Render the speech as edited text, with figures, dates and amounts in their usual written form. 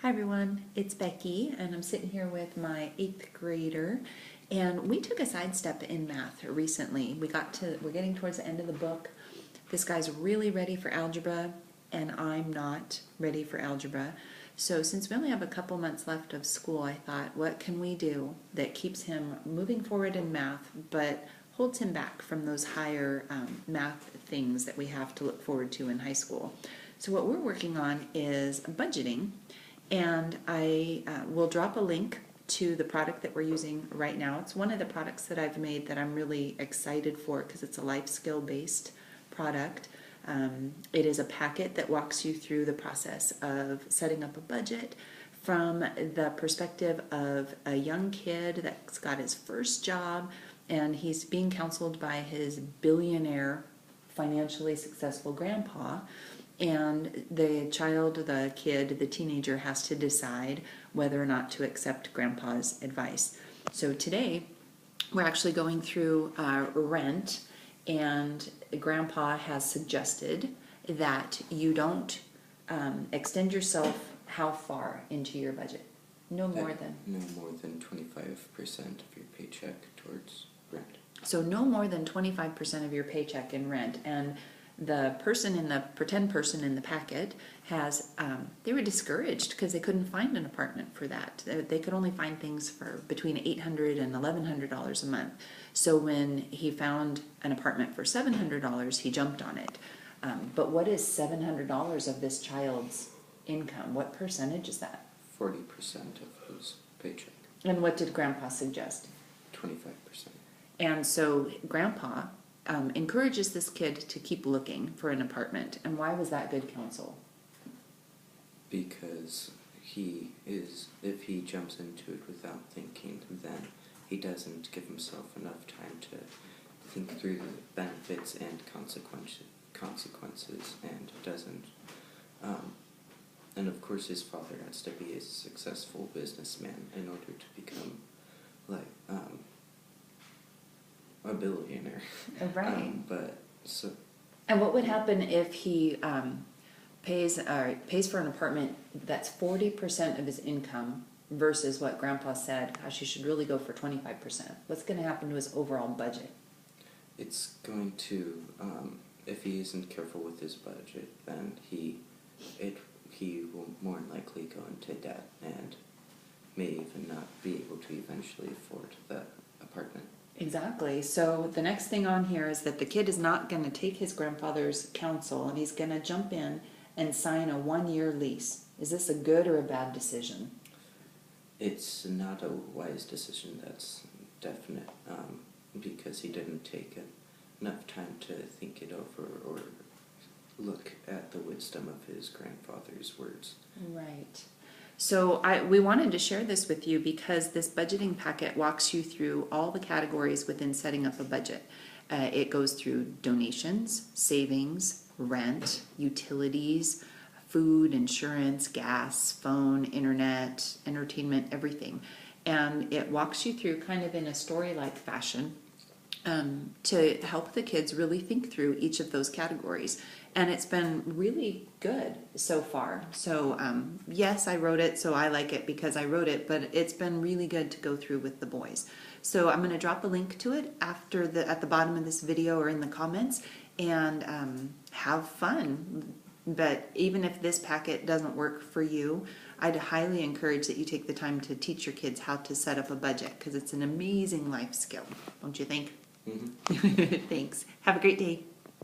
Hi everyone, it's Becky and I'm sitting here with my 8th grader, and we took a sidestep in math recently. We're getting towards the end of the book. This guy's really ready for algebra and I'm not ready for algebra. So since we only have a couple months left of school, I thought, what can we do that keeps him moving forward in math but holds him back from those higher math things that we have to look forward to in high school. So what we're working on is budgeting. And I will drop a link to the product that we're using right now. It's one of the products that I've made that I'm really excited for because it's a life skill based product. It is a packet that walks you through the process of setting up a budget from the perspective of a young kid that's got his first job and he's being counseled by his billionaire, financially successful grandpa. And the kid, the teenager has to decide whether or not to accept grandpa's advice. So today, we're actually going through rent, and grandpa has suggested that you don't extend yourself how far into your budget? No more than 25% of your paycheck towards rent. So no more than 25% of your paycheck in rent. And the pretend person in the packet they were discouraged because they couldn't find an apartment for that. They could only find things for between $800 and $1,100 a month. So when he found an apartment for $700, he jumped on it. But what is $700 of this child's income? What percentage is that? 40% of his paycheck. And what did Grandpa suggest? 25%. And so Grandpa encourages this kid to keep looking for an apartment. And why was that good counsel? Because if he jumps into it without thinking, then he doesn't give himself enough time to think through the benefits and consequences, and doesn't. And of course his father has to be a successful businessman in order to become a billionaire. Right. And what would happen if he pays for an apartment that's 40% of his income versus what Grandpa said? Gosh, you should really go for 25%. What's going to happen to his overall budget? It's going to, if he isn't careful with his budget, then he will more than likely go into debt and may even not be able to eventually afford that apartment. Exactly. So the next thing on here is that the kid is not going to take his grandfather's counsel and he's going to jump in and sign a 1-year lease. Is this a good or a bad decision? It's not a wise decision, that's definite, because he didn't take enough time to think it over or look at the wisdom of his grandfather's words. Right. So we wanted to share this with you because this budgeting packet walks you through all the categories within setting up a budget. It goes through donations, savings, rent, utilities, food, insurance, gas, phone, internet, entertainment, everything. And it walks you through kind of in a story-like fashion to help the kids really think through each of those categories. And it's been really good so far. So yes, I wrote it, so I like it because I wrote it, but it's been really good to go through with the boys. So I'm going to drop a link to it at the bottom of this video or in the comments, and have fun. But even if this packet doesn't work for you, I'd highly encourage that you take the time to teach your kids how to set up a budget because it's an amazing life skill, don't you think? Mm-hmm. Thanks. Have a great day.